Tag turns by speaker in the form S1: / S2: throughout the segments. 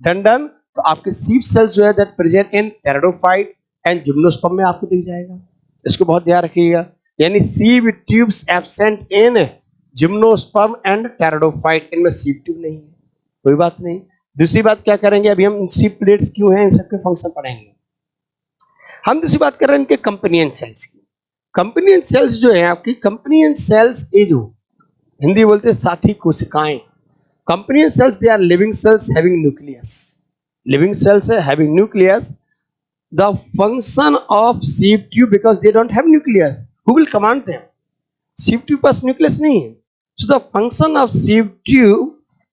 S1: Done done. तो आपके सीप सेल्स जो है that present in pteridophyte and gymnosperm में आपको दिख जाएगा। इसको बहुत ध्यान रखिएगा, यानी सीप tubes absent in gymnosperm and pteridophyte, इनमें सीप ट्यूब नहीं है, कोई बात नहीं। दूसरी बात क्या करेंगे, अभी हम सीप प्लेट्स क्यों हैं इन सबके फंक्शन पढ़ेंगे। हम दूसरी बात कर रहे हैं इनके कंपेनियन सेल्स की। कंपेनियन सेल्स जो है आपकी, कंपेनियन सेल्स ये जो हिंदी बोलते हैं साथी कोशिकाएं, companion cells they are living cells having nucleus, living cells है having nucleus. The function of sieve tube, because they don't have nucleus, who will command them? Sieve tube pass nucleus नहीं है, so the function of sieve tube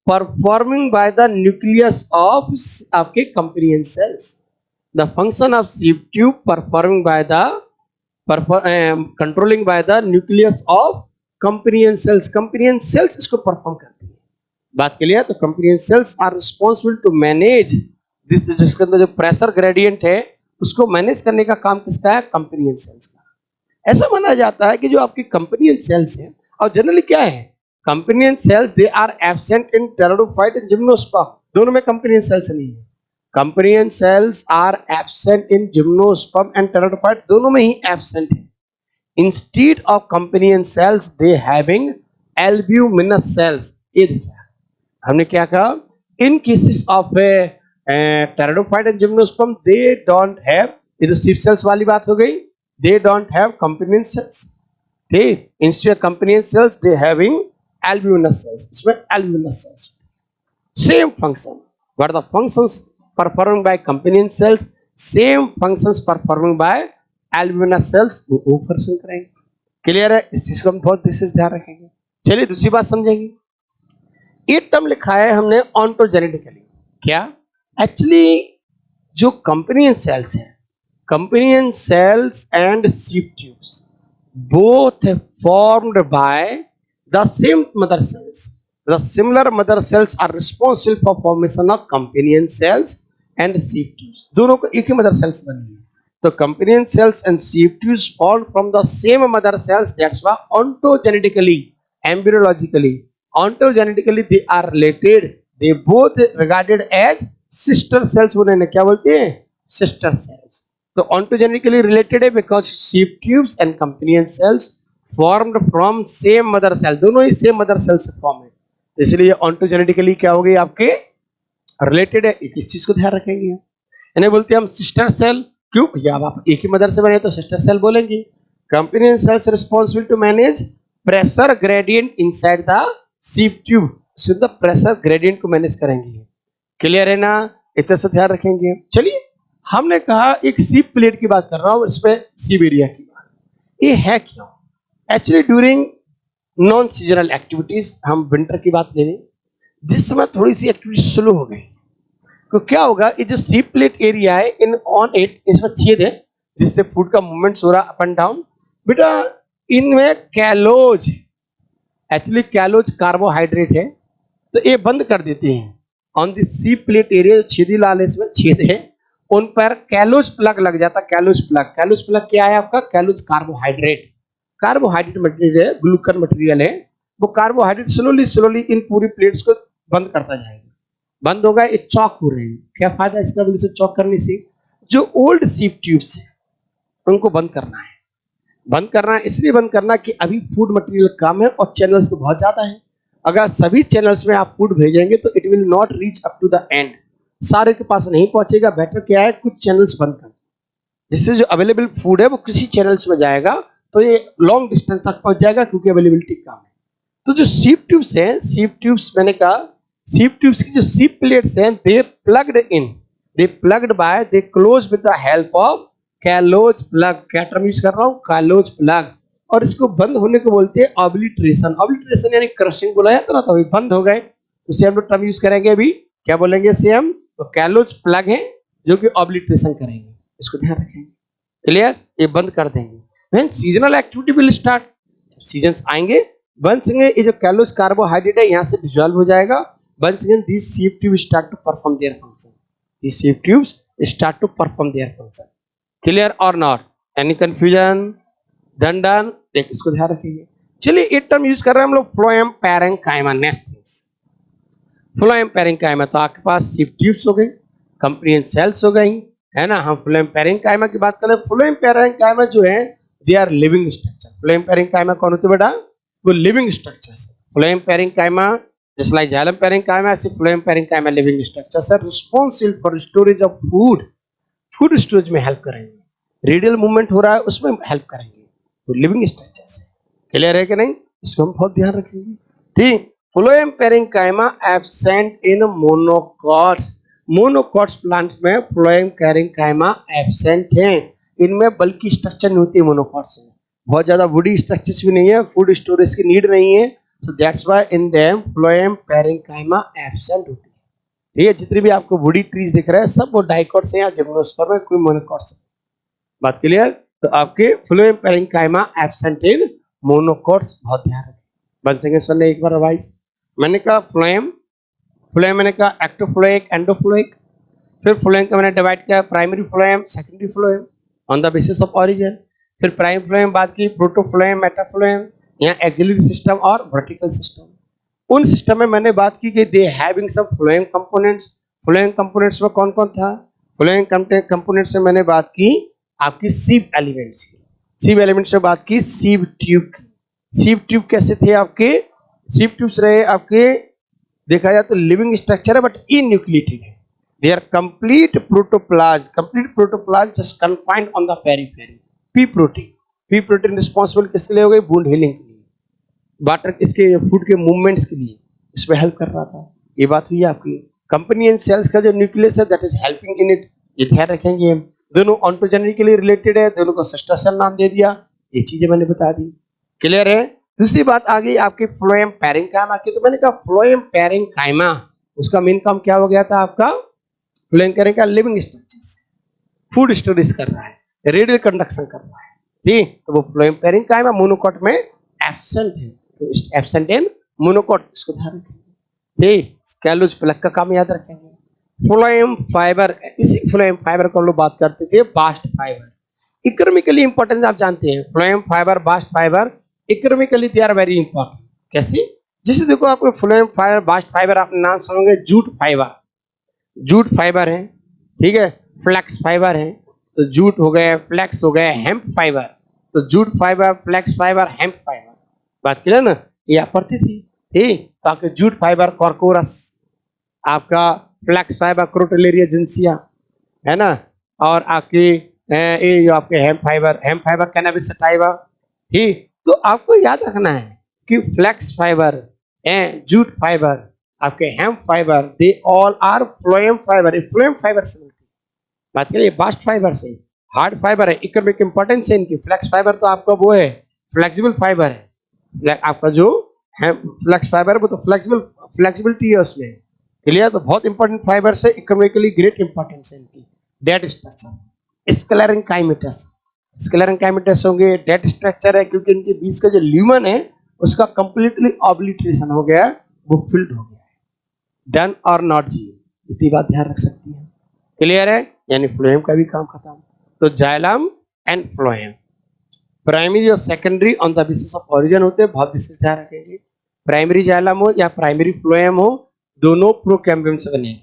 S1: performing by the nucleus of आपके companion cells, the function of sieve tube performing by the controlling by the nucleus of companion cells, companion cells इसको perform करती है। बात clear? तो companion cells are responsible to manage this, जिसके अंदर जो pressure gradient है उसको मैनेज करने का काम किसका है? कंपेनियन सेल्स का। ऐसा माना जाता है कि जो आपकी कंपेनियन सेल्स हैं, और जनरली क्या है, companion cells they are absent in pteridophyte and gymnosperm, दोनों में कंपेनियन सेल्स नहीं है। Companion cells are absent in gymnosperm and pteridophyte, दोनों में ही एब्सेंट है। Instead of companion cells they having albuminous cells. ये देखिए हमने क्या कहा, in cases of pteridophyte and gymnosperm they don't have, ये तो सीप सेल्स वाली बात हो गई, they don't have companion cells, ठीक। Instead of companion cells they having albuminous cells, इसमें albuminous cells same function, what the functions performed by companion cells, same functions performed by albuminous cells, वो function करेंगे। Clear है? इस चीज को हम बहुत विशेष ध्यान रखेंगे। चलिए दूसरी बात समझेंगे, ये टर्म लिखा है हमने ऑन्टोजेनेटिकली, क्या एक्चुअली जो कंपेनियन सेल्स हैं, companion cells and sieve tubes both formed by the same mother cells, the similar mother cells are responsible for formation of companion cells and sieve tubes, दोनों को एक ही मदर सेल्स बनी है। तो companion cells and sieve tubes form from the same mother cells, that's why ontogenetically, embryologically, ontogenetically they are related, they both regarded as sister cells, उन्हें क्या बोलते हैं? Sister cells. तो ऑन्टोजेनेटिकली रिलेटेड है because sieve tubes and companion cells formed from same mother cell, दोनों ही same mother cell से form है, इसलिए ऑन्टोजेनेटिकली क्या हो गई आपके? रिलेटेड है। इस चीज को ध्यान रखेंगे, इन्हें बोलते हैं हम सिस्टर सेल। क्यों भैया? अब आप एक ही मदर से बने तो सिस्टर सेल बोलेंगे। Companion cells responsible to manage pressure gradient inside the sieve tube, सिर्फ द प्रेशर ग्रेडियंट को मैनेज करेंगे। क्लियर है ना? इतना से ध्यान रखेंगे। चलिए हमने कहा एक सीप प्लेट की बात कर रहा हूं, इसमें सीबेरिया की बात, ये है क्यों? Actually during non seasonal activities, हम विंटर की बात ले लें, जिस समय थोड़ी सी एक्टिविटी स्लो हो गई, तो क्या होगा, ये जो सीप प्लेट एरिया है, इन ऑन इट इसमें छेद है जिससे फूड का मूवमेंट हो रहा अप एंड डाउन। बेटा इनमें कैलोज, एक्चुअली कैलोज कार्बोहाइड्रेट है, तो ये बंद कर देते हैं on the ship plate area, Chhedi लाल इसमें छेद है, उन पर कैलोज प्लग लग जाता। कैलोज प्लग, कैलोज प्लग क्या है आपका? कैलोज कार्बोहाइड्रेट, कार्बोहाइड्रेट मटेरियल है, ग्लूकन मटेरियल है, वो कार्बोहाइड्रेट स्लोली स्लोली इन पूरी प्लेट्स को बंद करता जाएगा। बंद होगा, ये चौक हो रहे हैं। क्या फायदा इसका वजह से चौक करने से? जो ओल्ड सीप ट्यूब्स है उनको बंद करना है। बंद करना है इसलिए बंद करना कि अभी फूड मटेरियल कम है और चैनल्स तो बहुत ज्यादा है। अगर सभी चैनल्स में आप फूड भेजेंगे तो it will not reach up to the end, सारे के पास नहीं पहुंचेगा। बेटर क्या है, कुछ चैनल्स बंद कर, जिससे जो अवेलेबल फूड है वो किसी चैनल्स में जाएगा, तो ये लॉन्ग डिस्टेंस तक पहुंच जाएगा क्योंकि अवेलेबिलिटी कम है। तो जो सीप ट्यूब्स हैं, सीप ट्यूब्स मैंने कहा, सीप ट्यूब्स की जो सीप प्लेट्स हैं, they plugged in, they plugged by, they close with the help of callose plug. क्या टर्म यूज कर रहा हूं? Callose plug. और इसको बंद होने को बोलते हैं ऑब्लिटरेशन। ऑब्लिटरेशन यानी क्रशिंग बोला जाता ना, तो अभी बंद हो गए, उसे हम लोग टर्म यूज करेंगे अभी, क्या बोलेंगे सेम? तो कैलोज प्लग है जो कि ऑब्लिटरेशन करेंगे, इसको ध्यान रखेंगे। क्लियर? ये बंद कर देंगे। When seasonal activity will start, seasons आएंगे, वंस अगेन ये जो कैलोज कार्बोहाइड्रेट है यहाँ से डिसॉल्व हो जाएगा, once again this sieve tube start to perform their function, this sieve tubes start to perform their function. Clear और not? Any confusion? Done done. देख इसको ध्यान रखिए। चलिए एक टर्म यूज कर रहे हैं हम लोग, phloem parenchyma, next things. Phloem parenchyma, तो आपके पास सिव ट्यूब्स हो गई, कंप्रियन सेल्स हो गई, है ना। हम फ्लोएम पैरेंकाइमा की बात करें, फ्लोएम पैरेंकाइमा जो है they are living structure. Phloem parenchyma कौन होते हैं बेटा? वो living structures. Phloem parenchyma just like xylem parenchyma, ऐसे phloem parenchyma living structures are responsible for storage of food. Food storage में हेल्प करेंगे, रेडियल मूवमेंट हो रहा है उसमें हेल्प करेंगे, तो लिविंग स्ट्रक्चर्स है। क्लियर है कि नहीं? इसको हम बहुत ध्यान रखेंगे, ठीक। Phloem parenchyma absent in monocots. Monocots plants में फ्लोएम पैरेंकाइमा एब्सेंट है। इनमें बल्कि स्ट्रक्चर नहीं होती है मोनोकॉट्स में, बहुत ज्यादा वुडी स्ट्रक्चर्स भी नहीं है, फूड स्टोरेज की नीड नहीं है, so that's why in them phloem parenchyma absent होती है। ठीक है, जितने भी आपको वुडी ट्रीज दिख रहे हैं सब वो डाइकॉट्स हैं या जिम्नोस्पर्म में, कोई मोनोकॉट्स है। बात क्लियर? तो आपके phloem parenchyma absent in monocots, बहुत ध्यान रखें। वन सेकंड सुनने एक बार रिवाइज। मैंने कहा फ्लोएम, फ्लोएम मैंने कहा एक्टोफ्लोइक, एंडोफ्लोइक, फिर फ्लोएम का मैंने डिवाइड किया primary phloem, secondary phloem on the basis of origin, फिर प्राइम फ्लोएम बात की, प्रोटोफ्लोएम, मेटाफ्लोएम, यहाँ एक्सिलरी सिस्टम और वर्टिकल सिस्टम। उन सिस्टम में मैंने बात की कि they having some phloem components. Phloem components में कौन कौन था? फ्लोएम कंपोनेंट्स में मैंने बात की आपकी सीव एलिमेंट्स की, सीव एलिमेंट्स में बात की सीव ट्यूब की। सीव ट्यूब कैसे थे आपके? सीव ट्यूब्स रहे आपके, देखा जाए तो लिविंग स्ट्रक्चर है बट इनन्यूक्लिएटेड है। They are complete protoplasm, complete protoplasm just confined on the periphery. P protein, P protein responsible किसके लिए हो गई? वुंड हीलिंग के लिए, वाटर इसके फूड के मूवमेंट्स के लिए, इसमें हेल्प कर रहा था। ये बात हुई आपकी। कंपनी सेल्स का जो न्यूक्लियस है that is helping in it, ये ध्यान रखेंगे हम। दोनों ऑन्टोजेनी के लिए रिलेटेड है, दोनों को सिस्टर सेल नाम दे दिया, ये चीजें मैंने बता दी। क्लियर है? दूसरी बात आ गई आपके फ्लोएम पैरेंकाइमा की, तो मैंने कहा फ्लोएम पैरेंकाइमा उसका मेन काम क्या हो गया था आपका? Phloem parenchyma living structures, food storage कर रहा है, रेडियल कंडक्शन कर रहा है, ठीक। तो वो फ्लोएम पैरेंकाइमा मोनोकॉट में एब्सेंट है, तो एब्सेंट इन मोनोकॉट, इसको ध्यान रखेंगे, ठीक। स्कैलोज प्लग का काम याद रखेंगे। फ्लोएम फाइबर, इसी फ्लोएम फाइबर को हम लोग बात करते थे बास्ट फाइबर। इकोनॉमिकली इंपॉर्टेंस आप जानते हैं, phloem fibre, bast fibre economically they are very important. कैसे? जैसे देखो आपको फ्लोएम फाइबर, बास्ट फाइबर आपने नाम सुनोगे, जूट फाइबर, जूट फाइबर है, ठीक है, फ्लैक्स फाइबर है, तो जूट हो गए, फ्लैक्स हो गए, हेम्प फाइबर, तो jute fibre, flax fibre, hemp fibre. बात क्लियर ना? ये आप पढ़ती थी, ठीक। तो आपके जूट फाइबर कॉर्कोरस, आपका फ्लैक्स फाइबर क्रोटेलेरिया जिंसिया, है ना, और आपकी ये जो आपके हेम्प फाइबर कैनाबिस सटाइवा, ठीक। तो आपको याद रखना है कि फ्लैक्स फाइबर, जूट फाइबर, आपके hemp fibre, they all are phloem fibre. Phloem fibre से मिलती है। बात करिए बास्ट फाइबर से, हार्ड फाइबर है, इकोनॉमिक इंपॉर्टेंस है इनकी। फ्लैक्स फाइबर तो आपका वो है फ्लेक्सिबल फाइबर है, आपका जो है फ्लैक्स फाइबर वो तो फ्लेक्सिबिलिटी है उसमें। क्लियर? तो बहुत इंपॉर्टेंट फाइबर से, इकोनॉमिकली ग्रेट इंपॉर्टेंस है इनकी। डेड स्ट्रक्चर, स्क्लेरेंकाइमेटस, स्क्लेरेंकाइमेटस होंगे, डेड स्ट्रक्चर है क्योंकि इनके बीच का जो ल्यूमन है उसका कंप्लीटली ऑब्लिटरेशन हो गया है, वो फिल्ड हो गया है। डन और नॉट जी, इतनी बात ध्यान रख सकती है। क्लियर है? यानी फ्लोएम का भी काम खत्म। तो जाइलम एंड फ्लोएम प्राइमरी और secondary on the basis of origin होते हैं, बहुत विशेष ध्यान रखेंगे। प्राइमरी जाइलम हो या प्राइमरी फ्लोएम हो, दोनों प्रोकैम्बियम से बनेंगे।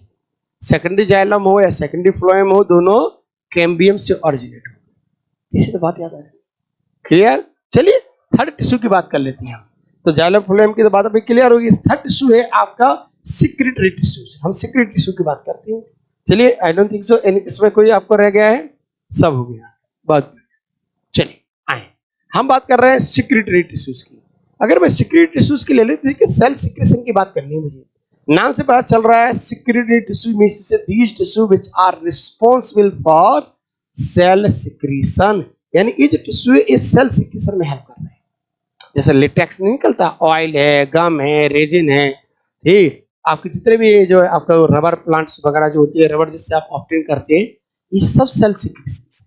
S1: सेकेंडरी जाइलम हो या सेकेंडरी फ्लोएम हो, दोनों कैम्बियम से ऑरिजिनेट हो। इसी तो बात याद है। क्लियर? चलिए थर्ड टिश्यू की बात कर लेते हैं हम। तो जाइलम फ्लोएम की तो बात अभी क्लियर होगी। थर्ड टिश्यू है आपका सिक्रेटरी टिश्यू। हम सिक्रेटरी टिश्यू की बात करते हैं। चलिए, आई डोंट थिंक सो इसमें कोई आपको रह गया है, सब हो गया बात। चलिए आए, हम बात कर रहे हैं सिक्रेटरी टिश्यूज की। अगर मैं सिक्रेटरी टिश्यूज की ले लेते हैं कि सेल सिक्रेशन की बात करनी है मुझे, नाम से पता चल रहा है secretory tissue means these tissue which are responsible for cell secretion, यानी ये जो टिश्यू है इस सेल सिक्रीशन में हेल्प कर रहे हैं। जैसे लेटेक्स नहीं निकलता, ऑयल है, गम है, रेजिन है, ठीक। आपके जितने भी जो है आपका रबर प्लांट्स वगैरह जो होती है, रबर जिससे आप ऑब्टेन करते हैं, ये सब सेल सिक्रीशन,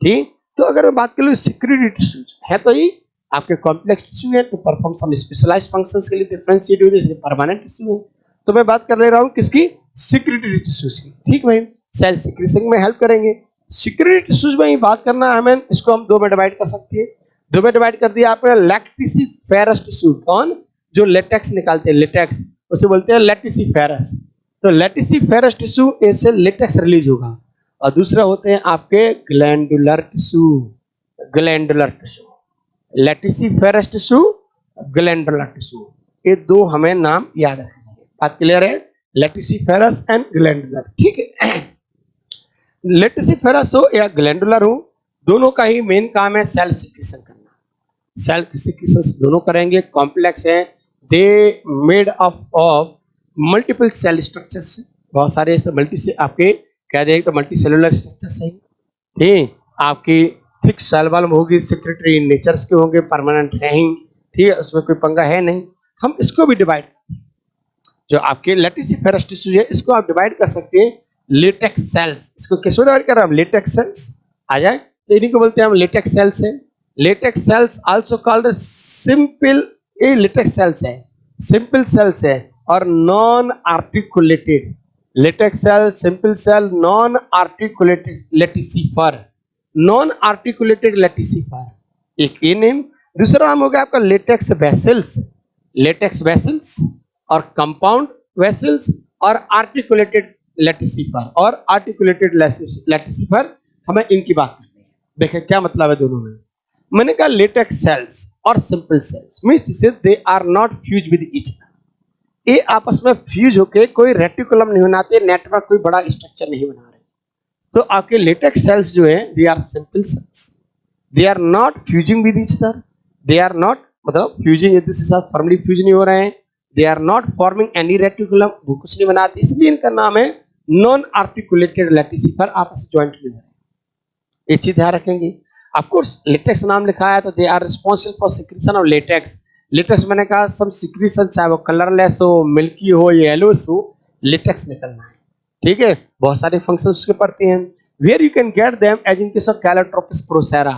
S1: ठीक। तो अगर मैं बात कर लूँ सिक्रेटरी टिश्यूज है तो ये आपके कॉम्प्लेक्स टिश्यू है, तो परफॉर्म सम स्पेशलाइज्ड फंक्शंस के लिए डिफरेंशिएट होते हैं, परमानेंट टिश्यू है। तो मैं बात कर ले रहा हूँ किसकी? सिक्रेटरी टिश्यूज की, ठीक भाई। सेल सिक्रीशन में हेल्प करेंगे। सिक्रेटरी टिश्यूज में ही बात करना है हमें, इसको हम दो में डिवाइड कर सकते हैं। दो में डिवाइड कर दिया आपने लैक्टिसिफेरस टिश्यू, कौन? जो लेटेक्स निकालते हैं, लेटेक्स, उसे बोलते हैं लेटिसिफेरस। तो लेटिसिफेरस टिश्यू इससे लेटेक्स रिलीज होगा। और दूसरा होते हैं आपके glandular tissue, glandular tissue, laticiferous tissue, glandular tissue, ये दो हमें नाम याद रखना है। बात क्लियर है? लेटिसिफेरस एंड ग्लैंडुलर, ठीक है। लेटिसिफेरस हो या ग्लैंडुलर हो, दोनों का ही मेन काम है सेल सिक्रीशन करना। सेल सिक्रीशन दोनों करेंगे, कॉम्प्लेक्स है, they made of multiple cell structures, बहुत सारे ऐसे मल्टी से आपके कह देंगे तो मल्टी सेलुलर स्ट्रक्चर्स है, ठीक। आपकी थिक सेल वॉल होगी, सेक्रेटरी नेचर्स के होंगे, परमानेंट है ही, ठीक है, उसमें कोई पंगा है नहीं। हम इसको भी डिवाइड, जो आपके लेटिसिफेरस टिश्यू है इसको आप डिवाइड कर सकते हैं लेटेक्स सेल्स। इसको कैसे डिवाइड कर रहे हैं हम? लेटेक्स सेल्स आ जाए तो इन्हीं को बोलते हैं हम लेटेक्स सेल्स है। Latex cells also called simple, ये लेटेक्स सेल्स है, सिंपल सेल्स है और non articulated. Latex cell, simple cell, non articulated laticifer, non articulated laticifer, एक ये नेम। दूसरा नाम हो गया आपका लेटेक्स वेसल्स, लेटेक्स वेसल्स और कंपाउंड वेसल्स और आर्टिकुलेटेड लेटिसिफर और आर्टिकुलेटेड लेटिसिफर, हमें इनकी बात करनी है। देखें क्या मतलब है दोनों में। मैंने कहा लेटेक्स सेल्स और simple cells means they are not fuse with each other, ये आपस में फ्यूज होके कोई रेटिकुलम नहीं बनाते, नेटवर्क कोई बड़ा स्ट्रक्चर नहीं बना रहे। तो आपके लेटेक्स सेल्स जो है they are simple cells, they are not fusing with each other, they are not मतलब फ्यूजिंग एक दूसरे के साथ फॉर्मली फ्यूज नहीं हो रहे हैं, they are not forming any reticulum, वो कुछ नहीं बनाते, इसलिए इनका नाम है नॉन आर्टिकुलेटेड लेटिसिफर, आपस में ज्वाइंट नहीं हो रहे। एक चीज ध्यान रखेंगे, ऑफकोर्स लेटेक्स नाम लिखा है तो they are responsible for secretion of latex. Latex मैंने कहा सब सिक्रीशन, चाहे वो कलरलेस हो, मिल्की हो, येलोस हो, लेटेक्स निकलना है, ठीक है। बहुत सारे फंक्शन उसके पड़ते हैं। Where you can get them as in case of Calotropis procera,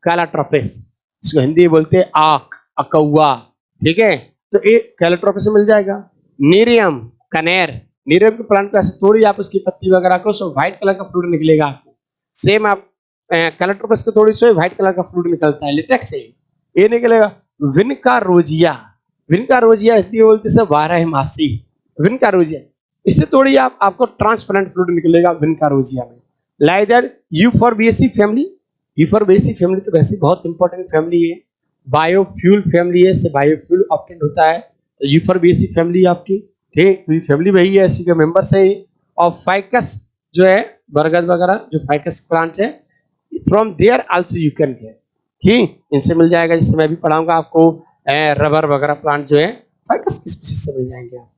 S1: Calotropis इसको हिंदी में बोलते हैं आक, अकौआ, ठीक है, तो ये कैलोट्रोपिस से मिल जाएगा। नीरियम, कनेर, नीरियम के प्लांट को ऐसे तोड़ी आप उसकी पत्ती वगैरह को, सो व्हाइट कलर का फ्लूइड निकलेगा आपको। सेम आप कैलोट्रोपिस को थोड़ी सो व्हाइट कलर का फ्लूइड निकलता है, लेटेक्स से ये निकलेगा। विनका रोजिया, विनका रोजिया हिंदी बोलते से 12 मासी, विनका रोजिया, इससे थोड़ी आपको ट्रांसपेरेंट फ्लूइड निकलेगा विनका रोजिया में। लाइक दैट यूफॉर्बिएसी फैमिली, यूफॉर्बिएसी फैमिली तो वैसे बहुत इंपॉर्टेंट फैमिली है, बायोफ्यूल फैमिली है, इससे बायोफ्यूल ऑब्टेन होता है। तो यूफॉर्बिएसी फैमिली आपकी, ठीक, तो ये फैमिली वही है, इसी के मेंबर्स है। और फाइकस जो है बरगद वगैरह जो फाइकस प्लांट है, from there also you can get, ठीक, इनसे मिल जाएगा। जिससे मैं भी पढ़ाऊंगा आपको रबर वगैरह प्लांट जो है फाइकस की स्पीशीज से मिल जाएंगे आप,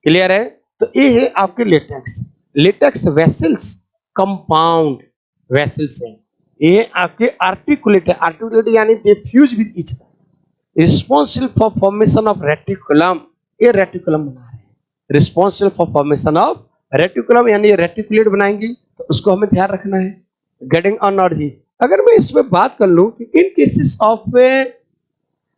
S1: क्लियर है। तो ये है आपके latex, latex vessels, compound vessels है, ये आपके आर्टिकुलेटेड, आर्टिकुलेटेड यानी they fuse with each other, responsible for formation of reticulum, ये रेटिकुलम बना रहे हैं, responsible for formation of reticulum यानी रेटिकुलेट बनाएंगे, तो उसको हमें ध्यान रखना है। गेटिंग ऑन नॉट जी, अगर मैं इसमें बात कर लूं कि इन केसेस ऑफ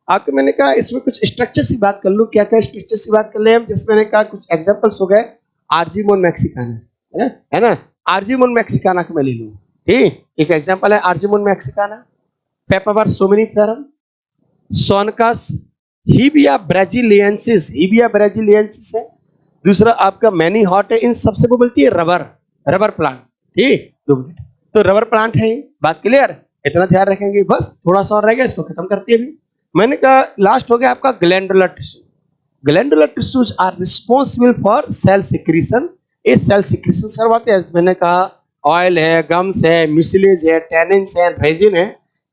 S1: आपके, मैंने कहा इसमें कुछ स्ट्रक्चर्स की बात कर लूं, क्या क्या स्ट्रक्चर्स की बात कर ले हम, जैसे मैंने कहा कुछ एग्जांपल्स हो गए, आर्जीमोन मैक्सिकाना है ना, आर्जीमोन मैक्सिकाना को मैं ले लूं, ठीक, एक एग्जांपल है आर्जीमोन मैक्सिकाना, पेपावर सोमिनिफेरम, सोनकस, हीबिया ब्राजीलियंसिस, हीबिया ब्राजीलियंसिस है। दूसरा आपका मैनी हॉट है, इन सबसे वो बोलती है रबर, रबर प्लांट, ठीक, 2 मिनट, तो रबर प्लांट है, बात क्लियर, इतना ध्यान रखेंगे, बस थोड़ा सा और रह गया, इसको खत्म करते हैं अभी। मैंने कहा लास्ट हो गया आपका glandular tissue, glandular tissues are responsible for cell secretion, ये सेल सिक्रीशन करवाते हैं। मैंने कहा ऑयल है, गम्स है, म्यूसिलेज है, टैनिन्स है, रेजिन है,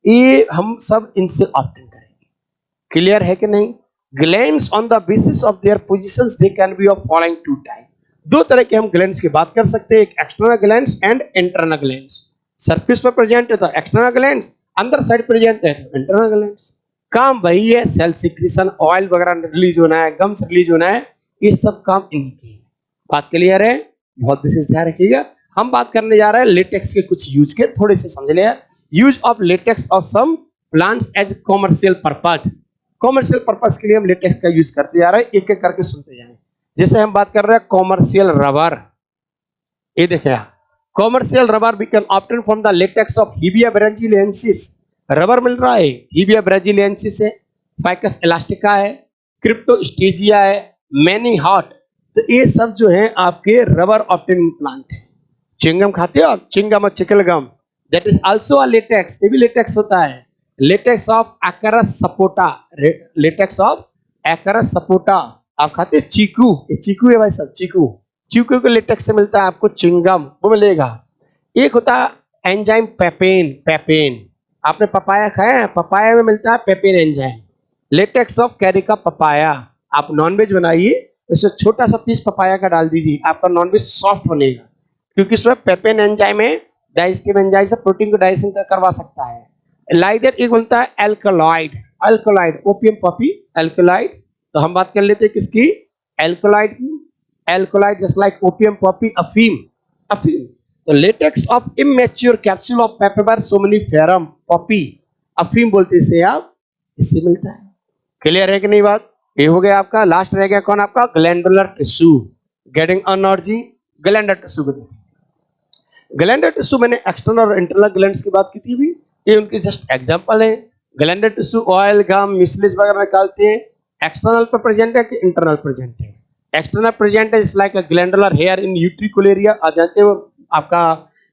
S1: ये हम सब इनसे ऑब्टेन करेंगे, क्लियर है कि नहीं। Glands on the basis of their positions they can be of following 2 type, 2 तरह के हम ग्लैंड्स की बात कर सकते हैं, एक external glands and internal glands. Surface पर प्रेजेंट है तो एक्सटर्नल ग्लैंड्स, अंदर साइड प्रेजेंट है तो इंटरनल ग्लैंड्स। काम वही है, सेल सिक्रीशन, ऑयल वगैरह रिलीज होना है, गम्स रिलीज होना है, ये सब काम इन्हीं के हैं, बात क्लियर है, बहुत विशेष ध्यान रखिएगा। हम बात करने जा रहे हैं लेटेक्स के कुछ यूज के, थोड़े से समझ ले। यूज ऑफ लेटेक्स और some plants as commercial purpose, commercial purpose के लिए हम लेटेक्स का यूज करते जा रहे हैं, एक एक करके सुनते जाएं। जैसे हम बात कर रहे हैं कॉमर्शियल रबर, ये देखिए commercial rubber we can obtain from the latex of Hevea brasiliensis, rubber मिल रहा है हीबिया ब्राजीलियंसिस है, फाइकस इलास्टिका है, क्रिप्टोस्टेजिया है, मैनी हॉट, तो ये सब जो है आपके रबर ऑप्टेनिंग प्लांट है। चिंगम खाते हो आप, चिंगम और chicle gum, that is also a latex, ये भी लेटेक्स होता है। Latex of Achras sapota, latex of Achras sapota. आप खाते हैं चीकू, ये चीकू है भाई साहब, चीकू, चीकू के लेटेक्स से मिलता है आपको चिंगम, वो मिलेगा। एक होता है एंजाइम पेपेन, पेपेन, आपने पपाया खाया है, पपाया में मिलता है पेपेन enzyme. Latex of Carica papaya, आप नॉनवेज बनाइए, इसमें छोटा सा पीस पपाया का डाल दीजिए, आपका नॉनवेज सॉफ्ट बनेगा, क्योंकि इसमें पेपेन एंजाइम है, डाइजेस्टिव एंजाइम से प्रोटीन को डाइजेशन करवा सकता है। लाइक दैट एक बनता है alkaloid, alkaloid opium poppy alkaloid, तो हम बात कर लेते हैं किसकी, एल्कलॉइड की। Alkaloid just like opium poppy, अफीम, अफीम। तो latex of immature capsule of Papaver somniferum poppy, अफीम बोलते इसे आप, इससे मिलता है। क्लियर है कि नहीं बात? ये हो गया आपका। लास्ट रह गया कौन आपका, glandular tissue, getting energy, glandular tissue को देखिए। ग्लैंडर टिश्यू मैंने एक्सटर्नल और इंटरनल ग्लैंड्स की बात की थी भी, ये उनकी जस्ट एग्जांपल है। ग्लैंडर टिश्यू ऑयल, गम, मिसलीज वगैरह निकालते हैं, एक्सटर्नल पर प्रेजेंट है कि इंटरनल प्रेजेंट है। एक्सटर्नल प्रेजेंट है it's like a glandular here in utricularia, आप जानते हो आपका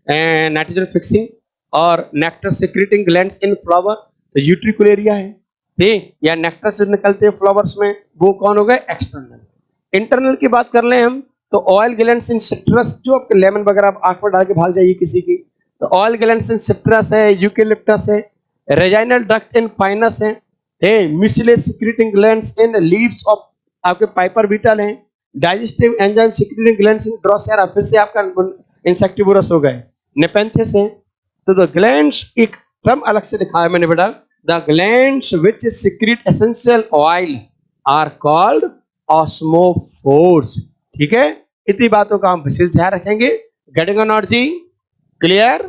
S1: नाइट्रोजन फिक्सिंग और नेक्टर सिक्रेटिंग ग्लैंड्स इन फ्लावर, तो यूट्रिकुलेरिया है ठीक, या नेक्टर से निकलते हैं फ्लावर्स में, वो कौन हो गए, एक्सटर्नल। इंटरनल की बात कर ले हम, तो ऑयल ग्लैंड्स इन सिट्रस, जो आपके लेमन वगैरह आप आंख में डाल के भाग जाइए किसी की, तो ऑयल ग्लैंड्स इन सिट्रस है, यूकेलिप्टस है, रेजाइनल डक्ट इन पाइनस है, mucilage secreting glands in leaves of आपके पाइपर बीटल है, डाइजेस्टिव एंजाइम सिक्रेटिंग ग्लैंड्स इन ड्रोसेरा, फिर से आपका इंसेक्टिवोरस हो गए, नेपेंथिस है। तो द ग्लैंड्स, एक टर्म अलग से लिखा है मैंने बेटा, the glands which secrete essential oil are called osmophores. ठीक है, इतनी बातों का हम विशेष ध्यान रखेंगे। Getting energy clear.